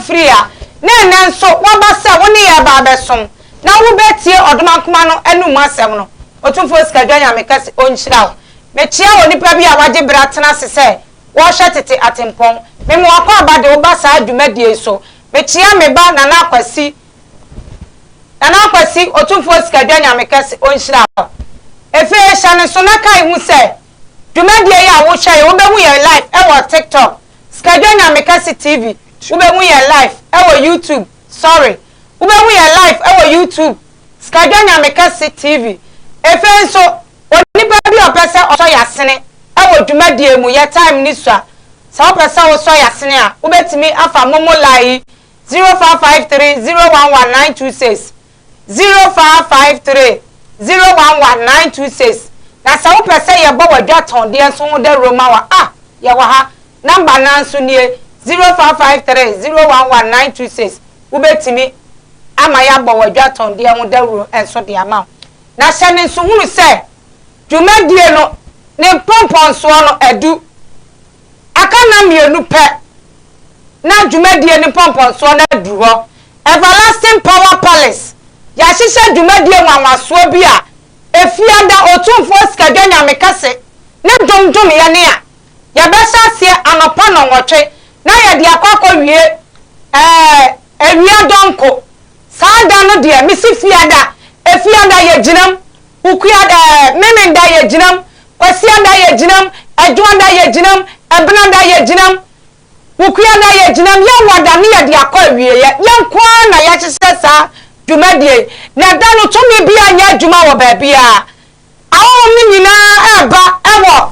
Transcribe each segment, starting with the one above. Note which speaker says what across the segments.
Speaker 1: free a na nso wo ba se wo ne ya ba besom na wo betie odoma kuma no enum asem no otumfo sikadwa nya mekase onhyira wo mechia wo nipa bi a waje bratena sese wo hye tete atempon me mo akwa abade wo ba sa adwumadie so mechia me ba na akwasi otumfo sikadwa nya mekase onhyira wo efe hye ne so na kai hu se dwumadie ya wo hye wo be hu ye live e wo TikTok sikadwa nya mekase TV wo be hu ye live e wo YouTube sorry wo be hu ye live e wo YouTube sikadwa nya mekase TV efe nso onipa bi opese oso yasene awo dwumadie mu ye time ni so sa opese oso yasene a wo betimi afa momo lai 0553011926 0553011926 na sa opese ye bo wadwaton de nso ho da roma wa ye wa ha number na nso nie 0553011926 wo betimi ama ya bo wadwaton de ho da ro enso de ama na hyene nso hunu se dwumadie no ne pompon so no edu aka na mienu pe na dwumadie ne pompon so na edu ho everlasting power palace ya hyehyɛ dwumadie nwanwaso bi a efiada otumfo sikadwa nyamekase ne domdom ya ne a ya bɛhyɛ se anopa no nwɔtwe na ya de akɔkɔ wie ewia donko saada no de misi fiada efiada ye jinam ukuada memenda ye jinam kwasiada ye jinam adwanda ye jinam ebnanda ye jinam ukuada ye jinam ya wada ne ya de akɔ wie ya nkwa na ya kyese sa dwumadie na da no tumi bia nya dwuma wo ba bia awo mi nyina eba ewo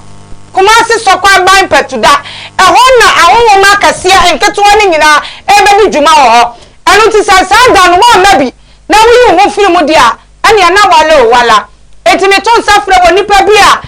Speaker 1: kumasi sokwa ban petuda eho na awo ma kasia enketo ne nyina ebe di dwuma wo ho enu ti sa da no wo nabi na wi wo firi mu dia ane na wala etimi ton safre wo nipa bia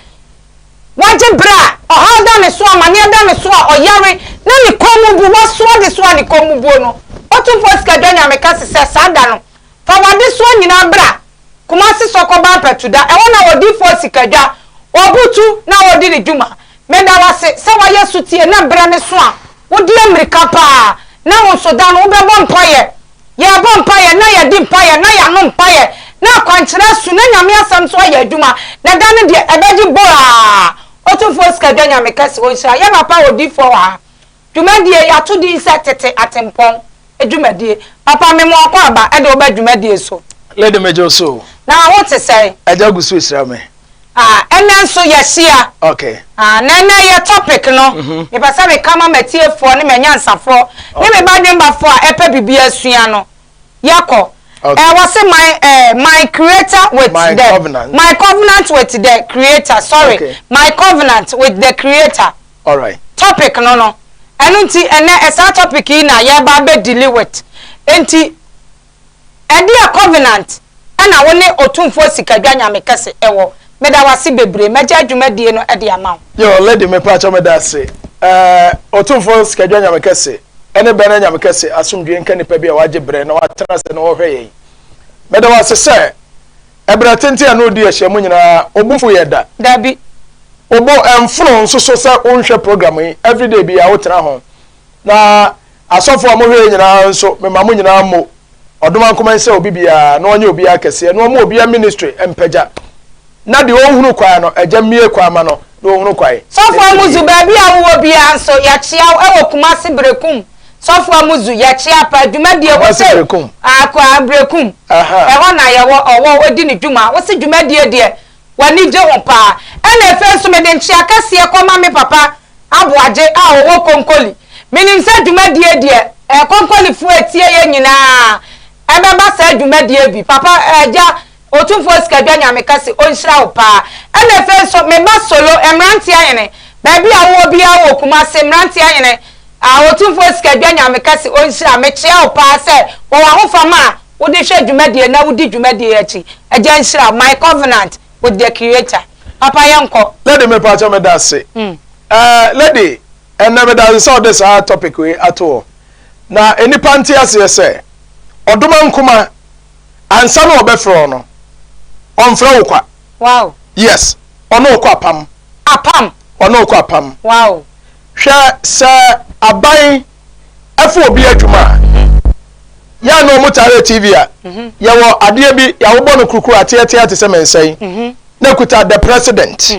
Speaker 1: waje bra oha da ne so amane da ne so oyare na ni komu bu wo so de so ani komu bu no otumfo sikadwa nya meka se sa da no fa wade so nyina bra kumasi sokoba petuda e wona wodi fo sikadwa obutu na wodi ni dwuma meda wase se waye sutie na bra ne so a wodi amerika pa na wo so da no wo be bompaye ya bompaye na ya di mpaye na ya no mpaye na kwankyera su na nyame asam so ya adwuma na da ne de ebeji boa otumfo sikadwa nyame kase wonhyira ya papa wodi fo wa dwumadie ya to di se tete atempon edwumadie papa me mo akwa aba e de oba dwumadie so
Speaker 2: lady major so
Speaker 1: na what say
Speaker 2: ajagusu isra me
Speaker 1: enen so yeshia
Speaker 2: okay
Speaker 1: na ye topic no me pasa me kama matie fo ne menyansafo ne me badwemba fo a epa bibia sua no yako was my creator with
Speaker 2: my covenant.
Speaker 1: My covenant with the creator. Sorry, okay. My covenant with the creator.
Speaker 2: All right.
Speaker 1: Topic no. Enunti ene esa topic ina ya ba be deal with. Enti a covenant ana woni otumfo sikadwa nyamekase ewo. Meda wasi bebre meja adwumadie no ede amount.
Speaker 2: Yo lady me pacha me da se. Otumfo sikadwa nyamekase ene bena nyamekase asumdwe nka nipa bia waje bre na watena se no hweye meda wase se ebra tenti anu di ahyamu nyina obufu yeda
Speaker 1: dabi
Speaker 2: obo emfro nsoso se onhwe program yi everyday bia wotena ho na asofo amohwe nyina nso memamu nyina mo odoma nkoma se obi bia na onye obi akese na omo obi ministry empeja na de ohunu kwa no eja mie kwa ma no na ohunu kwa yi
Speaker 1: sofo amuzu ba bia wo bia nso ya chia ewo kumase brekum sofo amuzu ya chia pa dwumadie wo se akwa brekum eho na ye wo owo odi ni dwuma wo se dwumadie de wani je wo pa ena efe nso me de nchia kase koma me papa aboaje a wo konkoli minim se dwumadie de konkoli fu etie ye nyina ebe ba se dwumadie bi papa eja otumfo sikadwa nyamekase onhyira wo pa ena efe nso me ba solo emranti ayene ba bia wo bia wo kumase emranti ayene otumfo sikadwa nyamekase onhyira me chia wo pa se wo wa ho fama wo de hwe dwumadie na wo di dwumadie achi eja nhyira my covenant with the creator papa yanko
Speaker 2: lady me pacha me da se lady ena me da se this topic we at all na enipa nti ase se odoma nkoma ansa na obefro no onfra wo kwa
Speaker 1: wow
Speaker 2: yes ono kwa apam ono kwa apam
Speaker 1: wow
Speaker 2: hwe se aban efo obi adwuma ya no mu tare TV a ya wo ade bi ya wo bono kurukuru atiatia te se mensan na kuta the president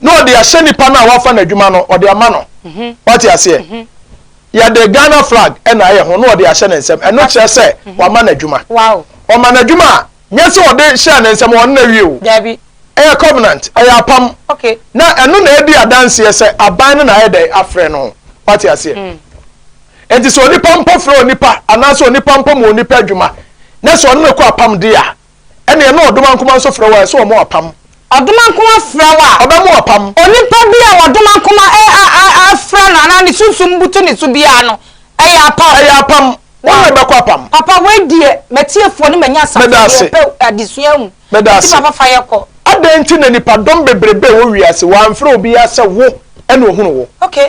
Speaker 2: no de ahye nipa na wafa na adwuma no o de ama no what you say ya the Ghana flag na ye ho no de ahye nsem eno kire se wa ma na adwuma
Speaker 1: wow
Speaker 2: o ma na adwuma nye se o de hye na nsem won na wie o
Speaker 1: dabi
Speaker 2: a covenant a pam
Speaker 1: okay
Speaker 2: na eno na edi adanse ye se aban na ye dey afre no what you say enti so nipa mpo fro nipa anaso nipa mpo mo nipa adwuma na so no ko apam de a ene ye no odoma nkoma so fro wa so mo apam
Speaker 1: odoma nkoma fra wa
Speaker 2: oba mo apam
Speaker 1: onipa bi a odoma nkoma afra na na ni susum butu ni su bia no apam
Speaker 2: wa be ko apam
Speaker 1: papa we die metiefo ni manya sa pe adisua hu ti papa fa ye ko
Speaker 2: adenti na nipa dom bebrebe wo wiase wa mfra obi ya se wo ene ohunu wo
Speaker 1: okay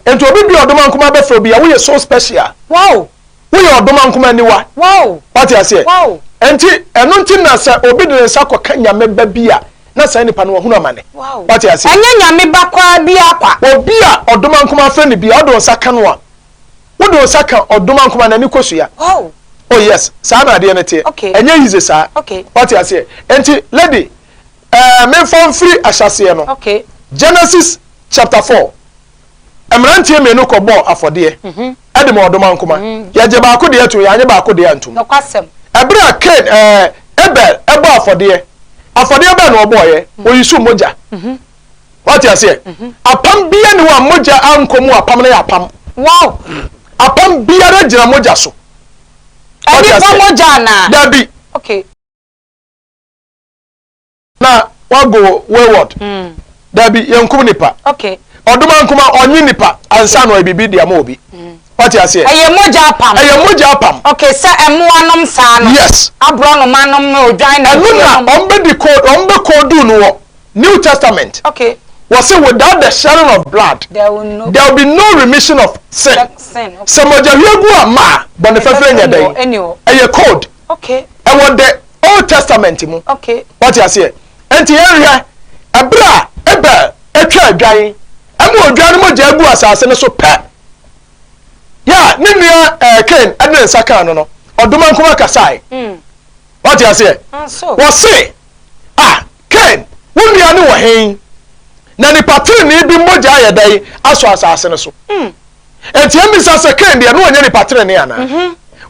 Speaker 2: enti obi bi odoma nkoma be fro obi ya we so special
Speaker 1: wow
Speaker 2: we odoma nkoma niwa
Speaker 1: wow
Speaker 2: what you say
Speaker 1: wow
Speaker 2: enti eno nti na se obi de nsa ko kanya meba bia na sai nipa no ohunu amane
Speaker 1: wow
Speaker 2: what you say
Speaker 1: anya nyame bakwa bia kwa
Speaker 2: obi a odoma nkoma fa ni bia odo nsa kan wa wodo nsa kan odoma nkoma na ni kosua
Speaker 1: wow
Speaker 2: oh yes sa na de nete enye yize sa
Speaker 1: okay
Speaker 2: what you say enti lady me from free ashase no
Speaker 1: okay
Speaker 2: Genesis chapter 4 emrantie me no kobo afode ade mo odoma nkoma ya je ba ko de to ya anye ba ko de antum
Speaker 1: no kwasem
Speaker 2: ebra Cain Abel ebo afode ba no oboye oyisu moja what you say apam bia ni wa moja ankomu apam na ya apam
Speaker 1: wow
Speaker 2: apam bia ra gira moja so
Speaker 1: what you say moja na
Speaker 2: dabi
Speaker 1: okay
Speaker 2: na wa go wayward dabi yankum nipa
Speaker 1: okay
Speaker 2: oduma nkoma onyi nipa ansa no ebibi dia ma obi what you say
Speaker 1: aye moja apam
Speaker 2: okay
Speaker 1: sa emuanom sa no
Speaker 2: yes
Speaker 1: abro no manom no odwan na
Speaker 2: ombe code no wo New Testament
Speaker 1: okay
Speaker 2: was say without the shedding of blood there will be no remission of sin
Speaker 1: okay.
Speaker 2: Samoja wiegu ama bonifefre nya dai aye code
Speaker 1: okay
Speaker 2: and what the Old Testament mu
Speaker 1: okay
Speaker 2: what you say enti area abra Abel etwa adwan amu odwan mo je agu asase ne so pe ya ninua Cain adren saka no odoma nkoma kasai what you say
Speaker 1: so
Speaker 2: was say Cain wunua ne wo hen na ni patri ni bi moja ayedai aso asase ne so enti emisa se Cain de no onye ni patri ne ana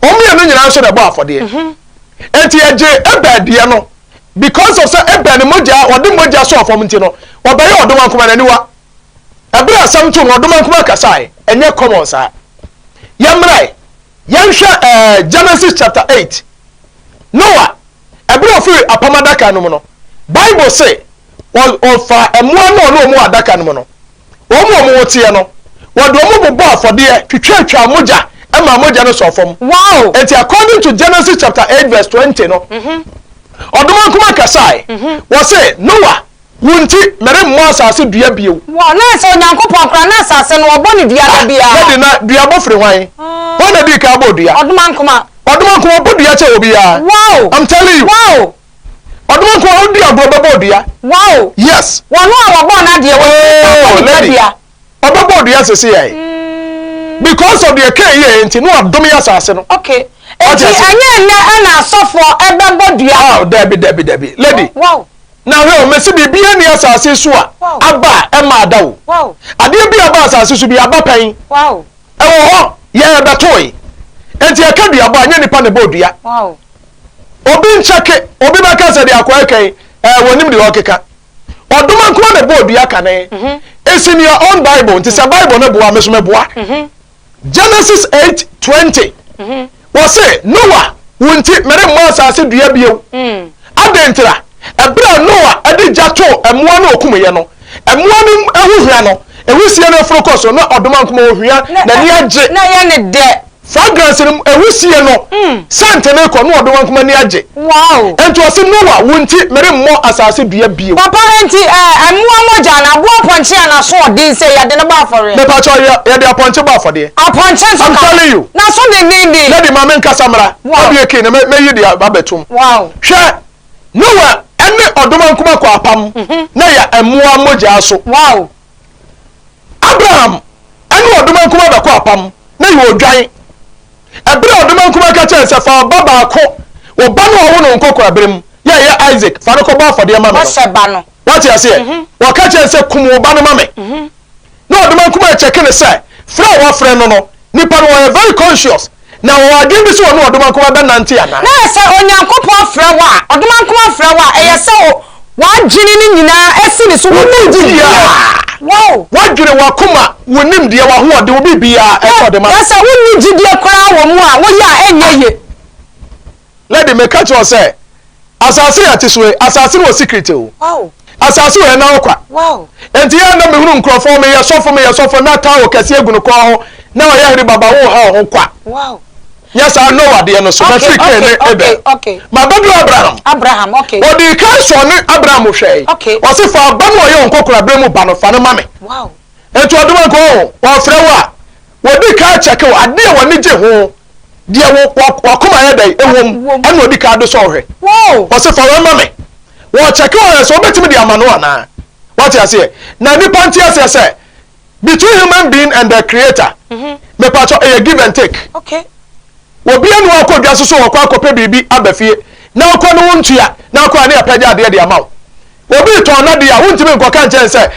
Speaker 2: omu no nyina so na bo afode enti eje Abel de no because of say Abel ni moja ode moja so afom nti no obaye odoma nkoma na niwa abira asam to odoma nkoma kasai enye common sa yamrai yanhwa Genesis chapter 8 Noah abira ofi apamadaka no no Bible say ofa emua no mu adaka no no omu wotie no wode omu bo afode twetwa moja ema moja no so afom
Speaker 1: wow
Speaker 2: and according to Genesis chapter 8 verse 20 no odoma nkoma kasai was say Noah wunti mere mo asase dua bio
Speaker 1: wa na se onyankopon kra na asase no obo ne dua da bia
Speaker 2: na de na dua bo fre hwan wona di ka bo dua
Speaker 1: odoma nkoma
Speaker 2: bo dua che obi ya
Speaker 1: wow
Speaker 2: I'm telling you
Speaker 1: wow
Speaker 2: odoma nkoma odi agbo bo dua
Speaker 1: wow
Speaker 2: yes
Speaker 1: wono awabo na de wo dua
Speaker 2: obo dua sese yai because of the Cain here nti no adom ya asase no
Speaker 1: okay enti anya na asofo ebebo dua
Speaker 2: oh debi lady
Speaker 1: wow
Speaker 2: na we o mesi bibia ni asase so a aba e ma adawo
Speaker 1: wow
Speaker 2: ade bi aba asase so bi aba pan
Speaker 1: wow
Speaker 2: e wo ho ye betoi enti aka dua ba anya nipa ne bodua
Speaker 1: wow
Speaker 2: obi ncheke obi baka se de akwa kai wonim de okeka oduma nko ne bodua kane esi ni your own Bible nti se Bible ne boa meso me boa Genesis 8:20 was say Noah wunti mere mo asase dua bio adentra ebra Noah ade jato emua na okumye no emua no ahuhua no ewusie no focus no odoma nkoma ohua na ni age
Speaker 1: na ye ne de
Speaker 2: fragrance no ewusie no santene ko no odoma nkoma ni age
Speaker 1: wow
Speaker 2: ento ose Noah wunti mere mo asase dua bio
Speaker 1: papa enti emua moja na bo ponche na so odin se ya de na ba for
Speaker 2: me pa cho ya de aponche ba for de
Speaker 1: aponche so
Speaker 2: I'm telling you
Speaker 1: na so de nindi
Speaker 2: na de mama nkasamra obi eke na me yi de abetum
Speaker 1: wow
Speaker 2: hwe Noah ene odoma nkoma kwa apam na ya emua moja so
Speaker 1: wow
Speaker 2: Abraham ene odoma nkoma ba kwa apam na yo dwan ebere odoma nkuma ka che se fa baba ko wo ba no wo no nkokora berem ya Isaac fa no ko ba afode ma me
Speaker 1: wo se ba no
Speaker 2: what you say wo ka che se kum wo ba no ma me na odoma nkuma che ke ne se fra wo frɛ no nipa no very conscious na wo adwen bi so no odoma nkuma ba nante ana
Speaker 1: na se onyankopɔn frɛ wa odoma nkuma frɛ wa ɛyɛ se wa gyini ni nyina esi ni so wo nudi ya wow
Speaker 2: wa dwere wa kuma wonim de wa ho ode wo bibia e de ma
Speaker 1: ya se wo ni gidie kora wo mu a wo ya enye
Speaker 2: lady me catch us say asase ya tiswe asase no secret o
Speaker 1: wow
Speaker 2: asase we na okwa
Speaker 1: wow
Speaker 2: enti ya na me hunu nkrofo me ya sofo na ta wo kase egunu ko ho na wa ya hiri baba wo ha ho kwa
Speaker 1: wow
Speaker 2: yes I know what no so
Speaker 1: okay
Speaker 2: my baby Abraham
Speaker 1: okay
Speaker 2: what the can ne Abraham hwe
Speaker 1: okay
Speaker 2: o se fa ba no ye nkokora bre mu ba no fa no mame
Speaker 1: wow
Speaker 2: enti oduma ko wo frɛ wa wo di ka check wo ade wo ni je ho dia wo koma ya dai ewom ana odi ka do so hwe
Speaker 1: wow
Speaker 2: o se fa wo mame wo check wo so betimi di amano ana what you say na ni panti say between human being and the creator me pacho e give and take
Speaker 1: okay
Speaker 2: obi anu akodwa so wo kwa akopɛ bibi abafie na akɔ no wontua na akɔ ane apagya ade de amaw obi ton na de a wontimi nkoka nkyɛn sɛ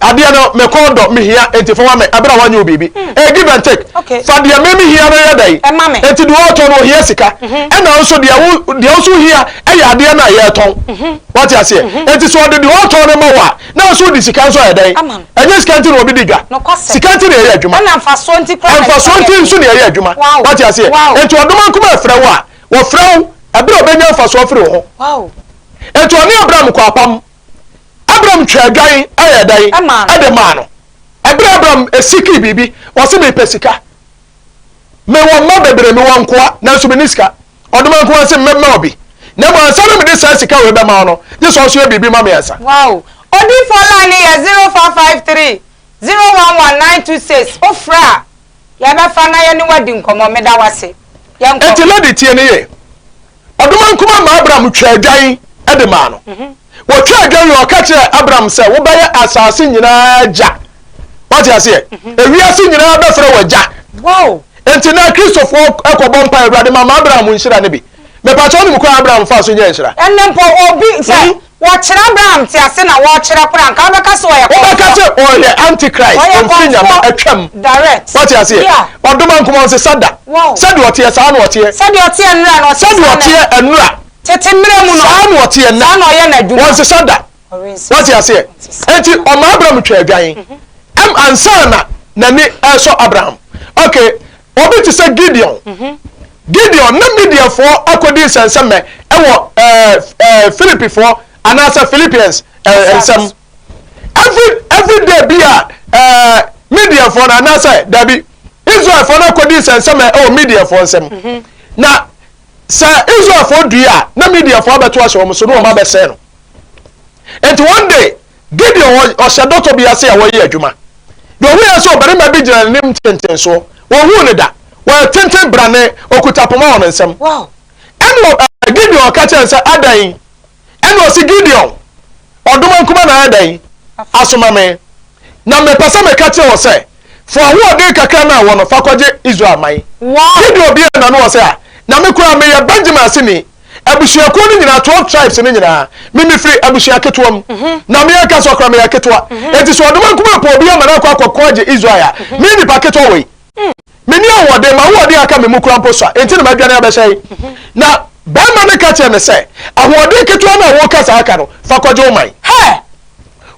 Speaker 2: ade no me kondo me hia entifo wa me abra wanye obibi give and take fa de me hia no yɛ dai enti de wo ton no hia sika ɛna nso de nso hia ɛyɛ ade na yɛ ton what you say enti so de wo ton no ma wa na nso de sika nso yɛ dai ɛnyɛ sika nti no obi diga sika nti na yɛ adwuma
Speaker 1: ɛna mfa so nti
Speaker 2: nso na yɛ adwuma what you say enti odoma nkuma frɛ wa wo frɛ abira obenya mfa so frɛ ho
Speaker 1: wow
Speaker 2: enti oni Abraham kwa apam Abraham twagwan ayedai ade ma no Abraham esiki bibi wose me pesika me won ma bebere me won koa na so me nisika odoma nko se me obi na mo ansa me de sa sika we be ma no je so so bibi ma me yasa
Speaker 1: wow odi for line ye 0553 011926 ofra ya be fa na ye ni wadi nkomo me da wase ye nko
Speaker 2: enti lady tie ne ye odoma nko ma Abraham twagwan ade ma no wo twagwan yo ka kire Abraham se wo baye asase nyina ja what you say ewiase nyina be frɛ wa ja
Speaker 1: wow
Speaker 2: enti na Christopher akobɔ mpa Awurade ma Abraham nhyira ne bi me pa cho ne mu ko Abraham fa so nya nhyira
Speaker 1: ennempo obi se wo kire Abraham ti ase na wo kire kora nka be ka so ye
Speaker 2: wo ka se o ye antichrist onfinya ma atwam
Speaker 1: direct
Speaker 2: what you say odoma nkomo se sada sada otie sa na otie
Speaker 1: sada otie enura na
Speaker 2: sada otie enura
Speaker 1: tete mire mu no
Speaker 2: sa na otie na
Speaker 1: na oye na dwuma
Speaker 2: won se sada what you say enti o ma Abraham twagwan ansana na ni eso Abraham okay obi ti say Gideon na media for akodi senseme ewo Philippi for anasa Philippians ensem every day bia media for anasa dabi Israel for akodi senseme ewo media for ensem na sa Israel for dua na media for abeto aso mo so no ma be say no and one day Gideon o shadoto bia say wo ye adwuma do we so bari ma bi gina nim tenten so wo hu ne da wo tenten brane okutapoma on nsem
Speaker 1: wow
Speaker 2: eno Gideon ka chen say adan eno si Gideon odoma nkuma na adan asoma me na me pesa me ka chen wo say for wo de kakra na wo no fakoje Israel man
Speaker 1: wow
Speaker 2: Gideon bi na no wo say na me kura me ya Benjamin asini abusuako ni nyina 12 tribes ni nyina mimi free abusua ketuam na me aka so kra me ya ketwa enti so odoma nkuma po obi amana kwa kokoje Israel me ni pa ketwa we me ni awode ma wode aka me mukura mposa enti na madwane abehye na ba ma ne ka che me say awode ketwa na wo kasa aka no fa koje o man
Speaker 1: he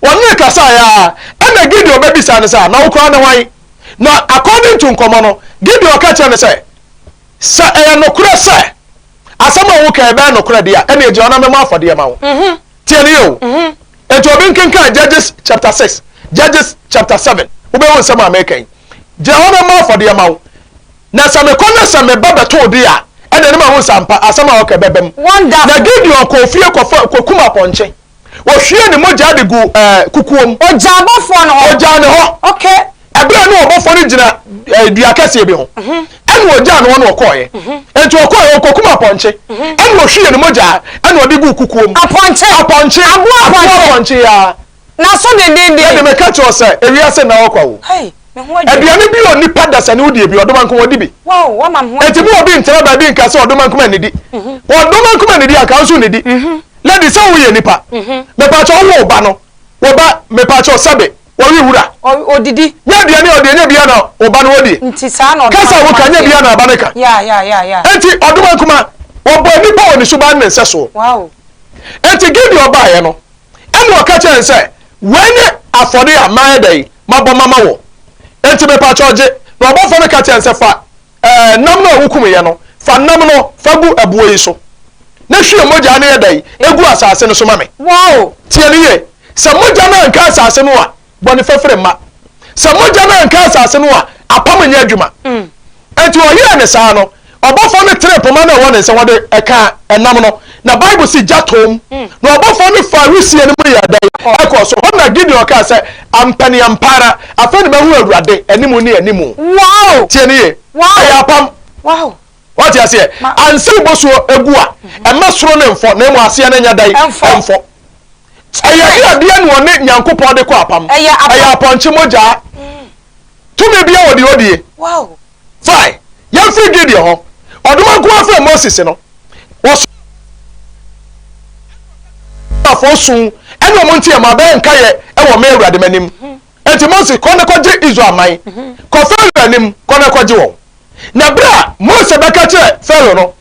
Speaker 2: wonne kasa ya ana Gideon be bisa ne say na wo kra ne wan na according to nkomo no Gideon ka che ne say sa no kura say asama wo ka ebe no kura dia ene eje ona me ma afode ma wo tie ne yo eto obi nkenka Judges chapter 6 Judges chapter 7 wo be won sama american je ona ma afode ma wo na same kona same baba to dia ene ne ma won sampa asama wo ka bebem na Gideon ko fie ko kuma ponche wo hwie ne moja de gu kukuom
Speaker 1: oja abofo no
Speaker 2: oja ne ho
Speaker 1: okay
Speaker 2: abira no obofo no gina dua kase bi ho ene oja no no okoye enti okoye okokuma ponche ene ohwie ne moja ene odi gu kukuom
Speaker 1: aponche
Speaker 2: abu aponche ya
Speaker 1: na so de
Speaker 2: me ka cho se ewiase na okwa wo
Speaker 1: hey
Speaker 2: aduane bi oni padasa ne wodi bi odomanko wodi bi
Speaker 1: wow wa mam ho
Speaker 2: enti mo obi ntera ba bi nka se odomanko ma ne di odomanko ma ne di aka so ne di lady say wo ye nipa me pa cho wo ba no wo ba me pa cho sabe wo wi wura
Speaker 1: odidi
Speaker 2: nya bia ne ode nya bia na wo ba no wodi
Speaker 1: nti sa na
Speaker 2: kasa wo ka nya bia na ba ne ka
Speaker 1: ya
Speaker 2: enti odomanko ma wo bo nipa woni so ba ne nse so
Speaker 1: wow
Speaker 2: enti gidi oba ye no ene wo ka che nse when afode amaye dai mabo mama wo enti me pa cho je na obo fo me ka che nse fa nam na wukum ye no fa nam no fa gu abuo yi so na hwe moja na ye dai egu asase no so mame
Speaker 1: wow
Speaker 2: tie ni ye se moja na nka asase no a boni fefere ma se moja na nka asase no a apam nya adwuma enti o ye ne sa no obofo ne trip ma na wo ne se wode eka enam no na bible si jatom na obofo ne fa rusie ne mu ya dai ekoso ho na Gideon ka se ampani ampara afani mahu awurade animu ni animu
Speaker 1: wow
Speaker 2: tie ni ye ya apam
Speaker 1: wow
Speaker 2: what you say ansi boso egu a ema soro ne mfo na emu ase na nya dai mfo eya dia ne woni nyankopon de ko apam eya aponche moja tumi bia wodi odie
Speaker 1: wow
Speaker 2: fine ya free Gideon ho oduma ko afa Moses no was afosun eno mo ntie ma be nka ye e wo me awurade manim enti Moses ko ne ko je Israel man ko fa anim ko ne ko je wo na bra Moses beka che Pharaoh no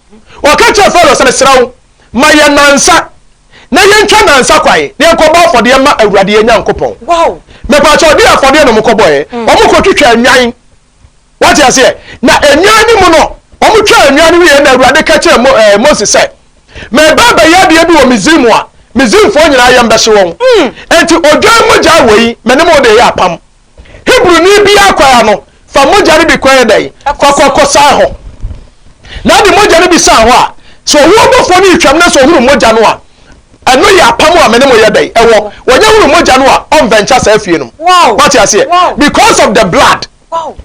Speaker 2: o ka che Pharaoh se srawo ma ye nansa na ye ntwa nansa kwae ne ko ba fode ma awurade ye nyankopon
Speaker 1: wow
Speaker 2: me pa cho di afode no mo ko boye o mo ko twitwa anwan what you say na anwan ni mu no o mo twa anwan wi na awurade ka che Moses se me baba ya de bi o Misrim a Misrim fo nyina ya mbehye won enti odwan moja wei me ne mo de ya apam Hebrew ni bi akwa no fa moja ni bi kwa dai kokoko sa ho na di moja ni bi sa ho a so wo bofo ni twam na so huru moja no a eno ya apam a me ne mo ya dai ewo wonya huru moja no a on venture sa afie no what you say because of the blood
Speaker 1: wow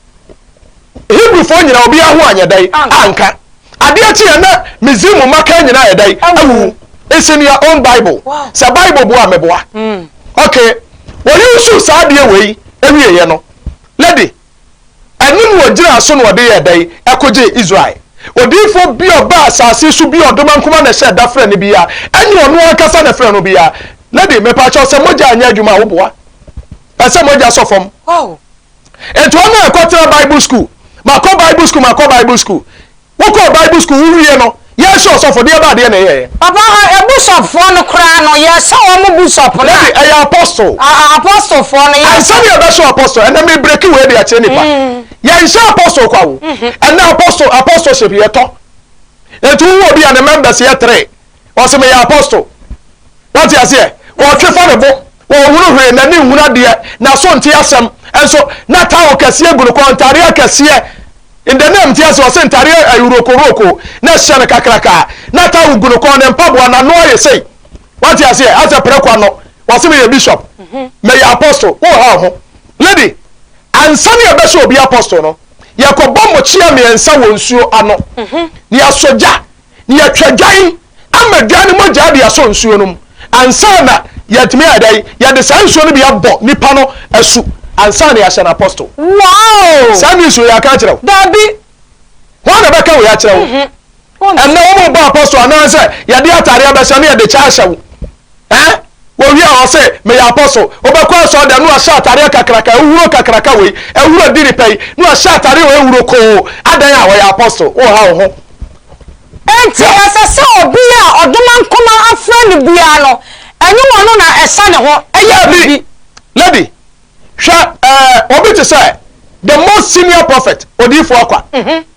Speaker 2: Hebrew fo nyina obi aho anya dai anka ade achi na Misrim maka nyina ya dai awu it's in your own Bible sa Bible bo ameboa okay wo yusu sa de wei ewie ye no lady anim wo gira so no de ye dai ekoje Israel odifo bi oba asase su bi odomankoma na she da frɛ ne bia enyi ono akasa na frɛ no bia lady me pa cho se moja anya adwuma wo boa ase moja so fom
Speaker 1: wow
Speaker 2: ento na ekotera Bible school makọ Bible school woko Bible school wuye no ye sure so for de ba de na ye
Speaker 1: papa e bishop for no kra no ye se o mo bishop na
Speaker 2: e ya apostle
Speaker 1: for no ye
Speaker 2: say e be sure apostle and me break we de ache nipa ye sure apostle kwa wo and na apostleship ye to ento wo bi an members ye 3 o se me ya apostle what you say wo twe for bo wo huru hwe na ni huna de na so nte asem enso na ta o kase egunu ko ntare akase in the name tia so ntare ayuroko na shane kakraka na ta ugunu ko ne mpabo na no ye sei what you say as a prekwa no was me bishop me ya apostle wo ha ho lady ansani e be so obi apostle no ye ko bombo chia me ensa wo nsuo ano ni asoja ni atwadwan amadwan mo ja de aso nsuo no ansana yetime adai ye de san nsuo no bi abo nipa no asu ansana ya shana apostle
Speaker 1: wow
Speaker 2: sami so ya ka kire
Speaker 1: dabi
Speaker 2: wona beka wo ya kire wo and na wo bo apostle ana say ya de atare abesha na ya de cha ahya wo wo wi a wo say me ya apostle wo be kwa so de no ahya atare kakraka ewuro kakraka we ewuro diri pai no ahya atare we ewuro ko adan a wo ya apostle wo ha wo ho
Speaker 1: enti asase obi a odomankoma afra ne bia no enyi wono na esa ne ho
Speaker 2: eya bi lady sha obi to say the most senior prophet odifo akwa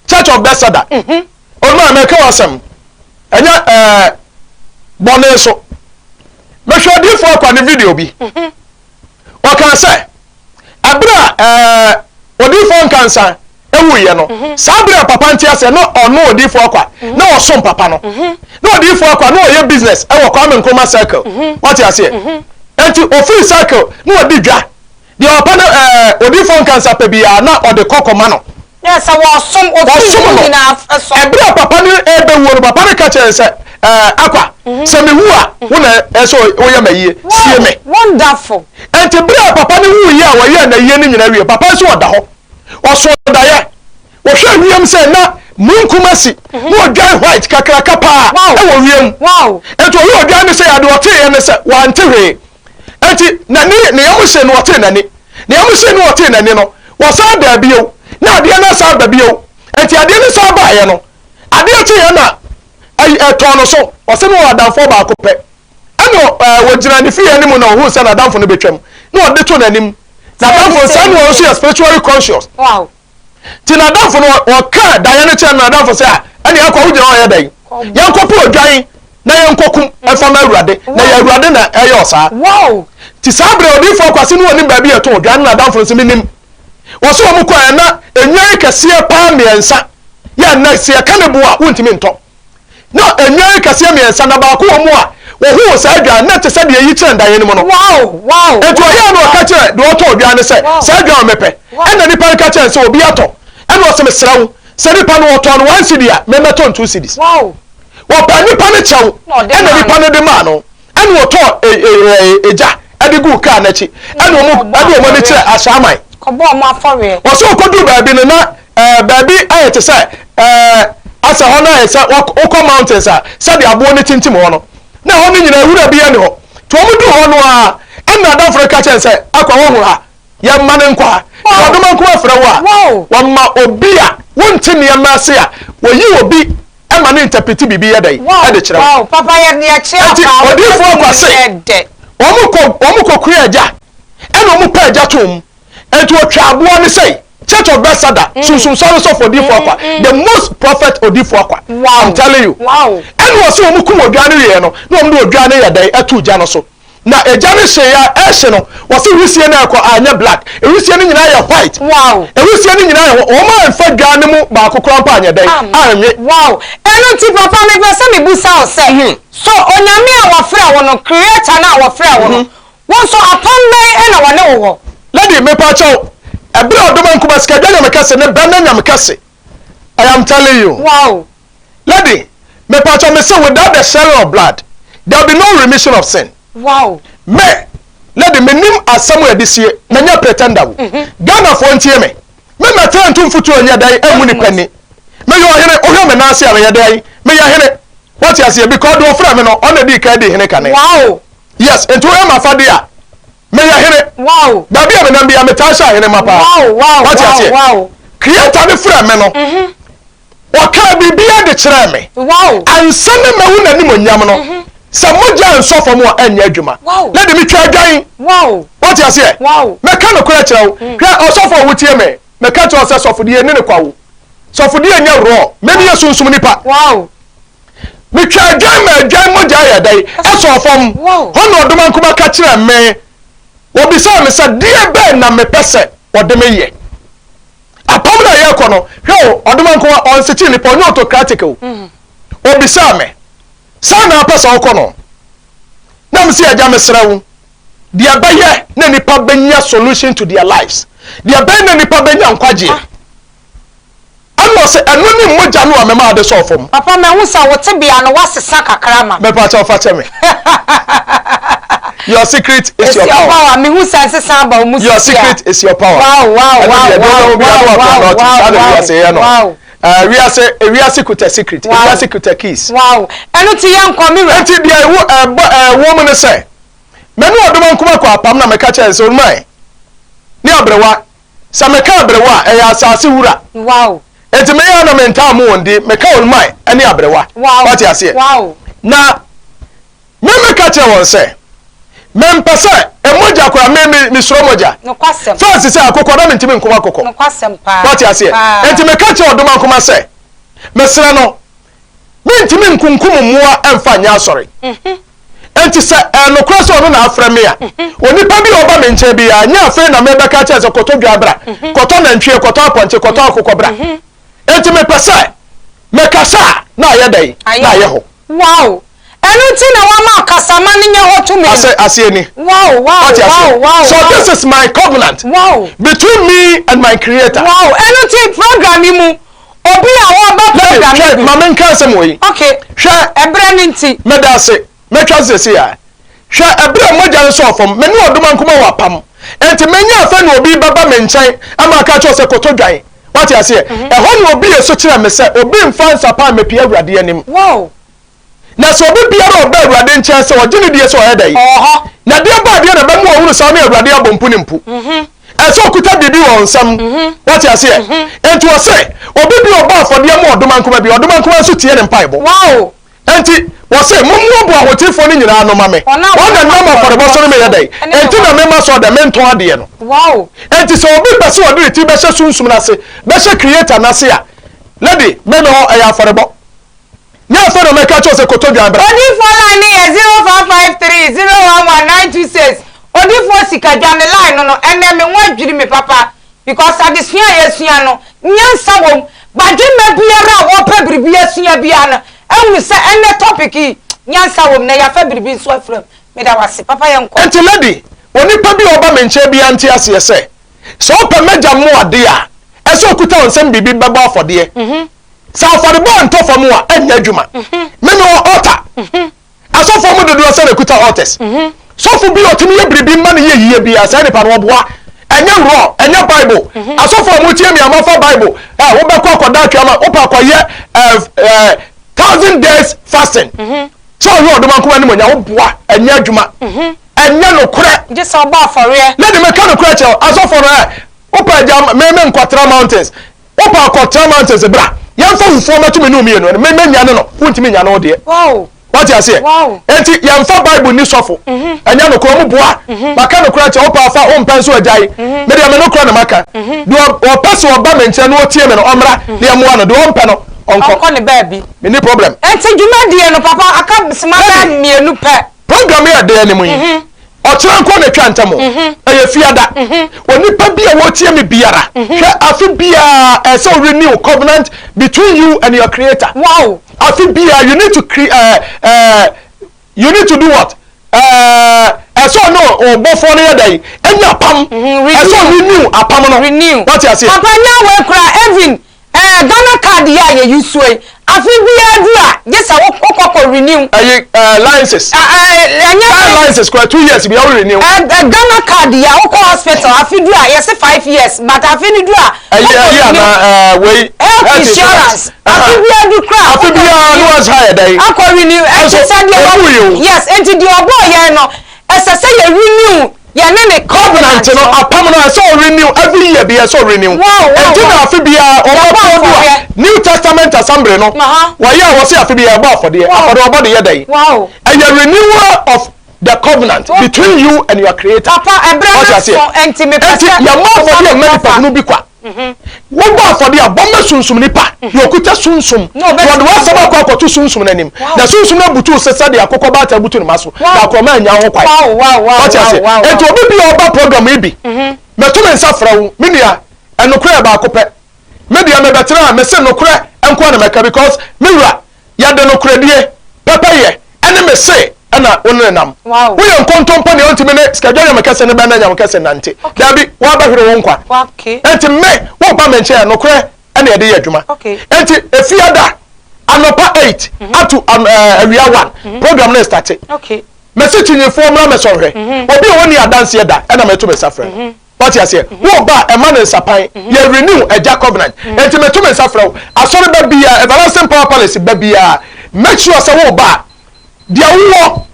Speaker 2: church of Bethesda onu America wasem enya bone so me hwe odifo akwa ne video bi o kan say abra odifo nkansa ewu ye no sabra papa ntia se no ono odifo akwa na osom papa no na odifo akwa na oye business e wo Kwame Nkrumah circle what you say enti ofiri circle na odi dwa the open odifo nkansa pe bia na ode kokoma no
Speaker 1: yes I osom ofiri na so
Speaker 2: ebra papa ni ebe wo papa ni ka che se akwa se me wu a wo na eso wo ya maye sie me
Speaker 1: wonderful
Speaker 2: enti bra papa ne wu ya wo ya na ye ni nyina wie papa so oda ho oso da ye wo hwe wiem se na munkumasi wo dwan white kakraka pa e wo wiem enti wo dwan ne se ya de ote ye ne se wa ntehwe enti na ne ya mo se no ote na ne ya mo se no ote na ne no wo sa da bio na de na sa da bio enti ade ne sa ba ye no ade ote ye na ai tono so wo se no adamfo ba ko pe ano wo jira ne fiye ni mu na wo se na adamfo no betwam na wo de to nanim na adamfo sa no so spiritually conscious tina adamfo no wo ka da ye ne che na adamfo se a ene akwa wo jira wo ye dai yan ko po odwan na yan kokum efa na awurade na ya awurade na eyo sa ti sabre odifo kwase no woni ba bi eto odwan na adamfo se minim wo so mo kwa na enwan kase pa miensa ya na se ka ne bo a wontimi nto no enwan kase miensa na ba ko mo a wo hu sa adwan na te se de yi kire ndaye ni mo no eto ya no ka kire de oto odwan ne se sa adwan mepe ena ni pa ka kire se obi ato ena o se mesrawo se ni pa no oto no 1 cedi a me meto 2 cedis wo pa ni pa ne chewo ena ni pa ne de ma no ena oto eja ade gu ka na chi ena mo ne kire ashaman
Speaker 1: kobo mo afore
Speaker 2: wo so kodu ba bi ne na ba bi ayete se asa hona esa okọ mountains a sabi abo ne tintim ho no na ho ne nyina wura bi ane ho to mu du ho no a na da Africa chen se akwa ho ha ya ma ne nkwa odom anko afra wo a ma obi a wonti ne ma se a wo yi obi e ma ne interpret bibi ya dai e de kire
Speaker 1: papa ya ne ache apa
Speaker 2: odi fo kwa se wo mu ko kuaja e no mu pa aja tom enti o twa abo ne sei Church of Bethesda, so for the most prophet Odifo Akwa. I'm telling you. And was so much more Ghanaian, no Ghanaian day at 2 Janoso. Now a Janice Asheno was a Russian Anya black, a Russian in white. A Russian in Oma and Fed Ghanamo, Marco Crampania day.
Speaker 1: Wow. And not to Papa make some busa say. So on Yamia or Fra will create an hour Fra. Once upon me and our no.
Speaker 2: Let me patch Ebra odoman kuma skadwa na mekase ne bana na mekase. I am telling you.
Speaker 1: Wow.
Speaker 2: Lady, me pacho me say without the shedding of blood, there will be no remission of sin.
Speaker 1: Wow.
Speaker 2: Me, lady, me nim asamu this year, na nya pretender wo. Ghana for ntie me. Me meta ntum futu onya dai emu ni pani. Me yo hene, ohwe me na ase ya dai. Me ya hene. What you say because do fra me no, on the ka dey hene kane.
Speaker 1: Wow.
Speaker 2: Yes, ento e ma fade a. Me ya hene.
Speaker 1: Wow.
Speaker 2: Da bia me na bia me tasha hene mapa. What you say?
Speaker 1: Wow.
Speaker 2: Creator be fra me no. Waka bibia de kire me.
Speaker 1: Wow.
Speaker 2: Ansa na mahu na nim onyam no. Sa moja nso fo mo anya adwuma. Let me try adwan.
Speaker 1: Wow.
Speaker 2: What you say?
Speaker 3: Wow.
Speaker 2: Me ka no kura kire wo. Hwe osofo wo tie me. Me ka to se sofo de ne ne kwawo. Sofo de anya ro. Me bi yesunsum nipa.
Speaker 3: Wow.
Speaker 2: Me twa adwan ma adwan moja ya dai. Esofom. Hono odoma nkoma ka kire me. Obi say me say die be na me pese odeme ye. Apam na ye kono. Hwe odoma nkoma on seti nipa onye autocratic o. Obi say me. Sa na pese okono. Na me say aja me srawo. Dia baye na nipa benya solution to their lives. Dia baye na nipa benya nkwaje. Ano se anu ni moja no amema ade so fom.
Speaker 1: Papa me hu sa wote bia no wasesa kakrama.
Speaker 2: Me pa cha fa me. Your secret is your power.
Speaker 1: Me hu sa sesa ba mu.
Speaker 2: Your secret is your power.
Speaker 1: Wow.
Speaker 2: Wow. We are secret secret. We are secret keys.
Speaker 1: Wow. Enu ti yan ko mi re.
Speaker 2: Enti dia woman say. Me no odom nkoma kwa apam na me ka che so mai. Ni abrewa. Sa me ka abrewa e ya asase wura.
Speaker 1: Wow.
Speaker 2: Enti me ya na menta mu wonde me ka on mai eni abrewa. What you say?
Speaker 1: Wow.
Speaker 2: Na me ka che won say. Me mpese emoja kwa me suro moja.
Speaker 1: No kwasem.
Speaker 2: First say akoko na mentimi nkoma akoko.
Speaker 1: No kwasem pa.
Speaker 2: What you say? Enti me ka che odom nkoma say. Me sere no. Mentimi nkunkum muwa emfa nya asori. Enti se no cross ono na afra me a. Onipa bi oba me nche bi a nya afa na me beka che se koto dwabra. Koto na ntwe koto aponche koto akoko bra. Enti me pese me kasa na ye dai na ye ho.
Speaker 1: Wow. Enu ti na wa ma kasama ni nye ho to me.
Speaker 2: Ase ni.
Speaker 1: Wow.
Speaker 2: So this is my covenant.
Speaker 1: Wow.
Speaker 2: Between me and my creator.
Speaker 1: Wow. Enu ti program mu. Obi a wo ba program
Speaker 2: Mamen cancer moy.
Speaker 1: Okay.
Speaker 2: Share
Speaker 1: a brand inti.
Speaker 2: Medase. Metras ya. Share a brand moja so from menu oduma kuma wapam. Enti menya afa no obi baba menchen ama ka cho se kotodwan. What you say? E ho no obi eso kire me se obi mfa nsapa mepia awurade anim.
Speaker 1: Wow.
Speaker 2: Na so obi biara oba awurade nchen se ogine die so oyeda yi. Na de ba de na ba mu ohunu sa na awurade abompu ne mpu. Eso okuta bibi won nsam. What you say? Enti o say obi bi oba afode am odoma nkoma bi odoma nkoma so tie ne mpaibo.
Speaker 1: Wow.
Speaker 2: Enti wo say mummu obo ahotifo ni nyina no mame. Wona no for the boss no me yedai. Enti na me ma so de menton ade no.
Speaker 1: Wow.
Speaker 2: Enti so obi pese ode ti be hye sunsum na se. Be hye creator na se a. Lady, me no aya for the boss. Nya so no me ka cho se kotodwan bra.
Speaker 1: Odi for line ni 0553011926. Odi for sikadwan line no ene me wadwiri me papa because satisfia yesua no nyansa wom badwema biara wo pa biribi asua bia na ehunu se ene topic yi nyansa wom na ya fa biribi so afram me da wase papa yenko
Speaker 2: enti lady oni pa bi oba menche bia nti ase se so pa meja mo ade a eso okuta onsem bibi baba afode sa afode bo nto fam a anya adwuma me no altar aso fam dodo se na okuta altars so fu bi otimi ye biribi ma na ye yiye bia se ne pa no boa enya ro enya bible asofo mo tie mi amafa bible wo be kwa koda twama wo pa koye 1000 days fasting so yo oduma kuma ni mo nya wo boa enya adwuma enya no kure
Speaker 1: je so ba for re
Speaker 2: na de me ka no kure che asofo no wo pa jam me nkwatra mountains wo pa kwatra mountains bra yamfa hufo matumi no mi no me nya no wontimi nya no de
Speaker 1: wow.
Speaker 2: What you say?
Speaker 1: Wow.
Speaker 2: Enti yamfa Bible ni sofo. Enya no kro mu boa. Maka no kra che opa afa o mpenso ajai. Me de me no kro na maka. Do o pese oba menche no otie me no omra na yamo no do ompe no onko.
Speaker 1: Onko ne baby.
Speaker 2: Me ni problem.
Speaker 1: Enti dwuma die no papa aka smara mienu pe.
Speaker 2: Program ya de animu yi. Ochira nko na twa ntamo. Eye fiada. Oni pa bia wo tie me biara. Hwe afi bia so renew covenant between you and your creator.
Speaker 1: Wow.
Speaker 2: I think you need to you need to do what? So no or before the day. And your pam. So renew a pam no
Speaker 1: renew.
Speaker 2: What you say?
Speaker 1: Papa now we cry Evan. Ghana card ya you sway. I feel we are yes I will renew.
Speaker 2: Licenses. Licenses 2 years be already renew.
Speaker 1: Ghana card ya hospital I feel yes 5 years but I feel do
Speaker 2: way
Speaker 1: insurance. I feel we are do crap.
Speaker 2: I feel we are no as higher day.
Speaker 1: I can renew. Yes, and to the boy ya no. As I say renew. Ya name covenant
Speaker 2: no apamno so renew every year be so renew. And na afi bia New Testament assembly no. Wa ya wo say afi bia ba for there. Afode obo de yedai.
Speaker 1: Wow.
Speaker 2: And your renewal of the covenant between you and your creator.
Speaker 1: Papa ebrana so entime pesa.
Speaker 2: Ya ma for there many pa no bi kwa. Wo ba for there bombe sunsum ni pa. Yo kuta sunsum. Wo de wa saba kwa to sunsum nanim. Na sunsum na butu sesa de akokọ ba ta butu ni maso. Na akoma anya ho kwai.
Speaker 1: Wow.
Speaker 2: Enti obi bi oba program e bi. Meto me nsa fra wo. Minia enokura ba akopɛ. Media me betra me se nokura enko na meka because miwura ya de nokura die pepaye ene me se ana wonu nam. Wo ye nkontompo ne ontime ne schedule me kese ne ba na nya me kese nante. Dabi wa ba hwere wo nkwa.
Speaker 1: Okay.
Speaker 2: Enti me wo ba menche ya nokura ene ye de adwuma.
Speaker 1: Okay.
Speaker 2: Enti efiada anopa 8 atu awia 1 program na start.
Speaker 1: Okay.
Speaker 2: Message ni fo mra me so hwe. Obi woni adanse da ena me to me safra. What you say? Wo ba e man nsapan ye renew a covenant. Enti me to me safra. Asori ba bia everlasting power palace ba bia. Make sure say wo ba dia wo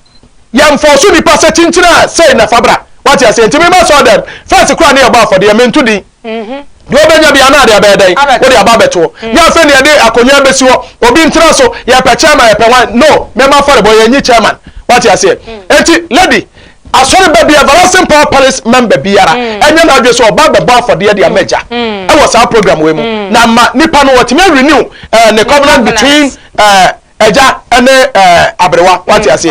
Speaker 2: ya mfoso ni pa setintina say na fabra. What you say? Enti me ma so dem. First kura na e ba for dia me ntudi. Do benya bia na dia be dai. Wo dia ba beto. Ya fe ne de akonya besi wo. Obi ntra so ya pa chairman ya pa wan. No, me ma for boy nyi chairman. What you say? Enti lady asori ba bia everlasting power palace member biara enya na adwe so oba beba for de meja e was our program we mu na ma nipa no what me renew the covenant between eja and abrewa what you say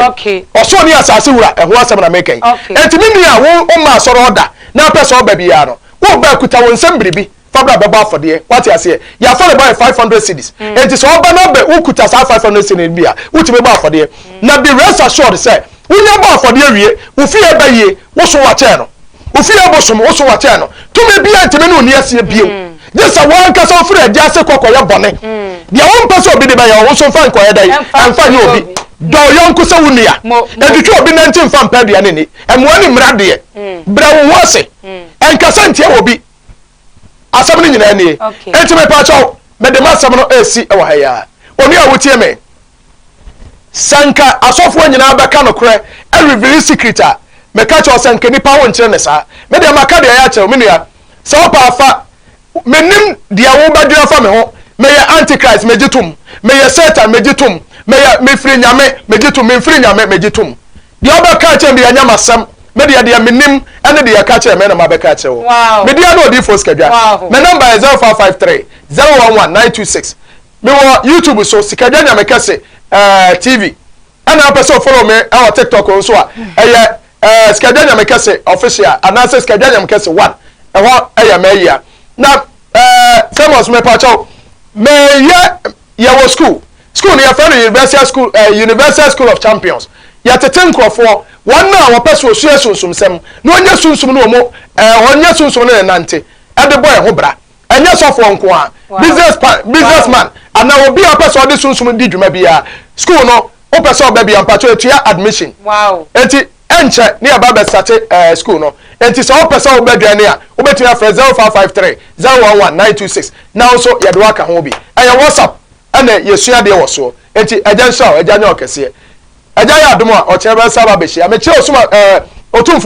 Speaker 2: oso ni asase wura e ho asem na make entimi ni a wo ma asori order na person oba bia no wo ba kuta won nsem biribi fabra beba for de what you say ya for about 500 cedis enti so oba no be ukuta 500 cedis bia utime ba for de na be rest assured say wunya ba for de wie wo fi e ba ye wo so wa che no wo fi e bo so wo so wa che no to me bia ntime no ni asie bio just a one case of free just kokoye bone dia won pese obi de ba ya wo so fa nkoye dai amfa nye obi do yonko se wunia edutwa obi na ntim fa mpa dua ne ni emwa ni mra de bra wo wose enkasa ntie obi asam ni nyina ne enti me pa chaw me de masam no esi e wa ha ya oni a wotie me sanka asofo nyina beka no kore e reveal secret a me ka chaw sanka nipa wo nkyere ne sa me de maka de ya chaw me nua se opa afa menim dia wo badua fa me ho me ye antichrist me gitum me ye satan me gitum me free nyame me gitum me free nyame me gitum dia obeka che me nyama sam me dia menim ene dia ka che me na mabeka che wo me dia no di force kadwa me number is 0553 011926 me wo YouTube so sikadwa nyame kase TV ana person follow me our TikTok also eye sikadwa nyame kase official anase sikadwa nyame kase 1 eho eye me ya na famous me pa chaw me ye wo school ne ya friend University School of Champions ya teten krofo wanna wo person osu sunsum sem no nya sunsum no mo onya sunsum no nante e de boy ho bra enya sofo nko a businessman ana obi a person de sunsum di dwuma bia school no o person oba bia mpacho etua admission enti enche ne ya ba start school no enti so o person oba duane a obetua fra 0553 011926 now so ya do aka ho bi aya WhatsApp ana yesua de wo so enti agya nso agya nya okese agya ya adomo a o chere ba saba be hia me kire osuma otumfo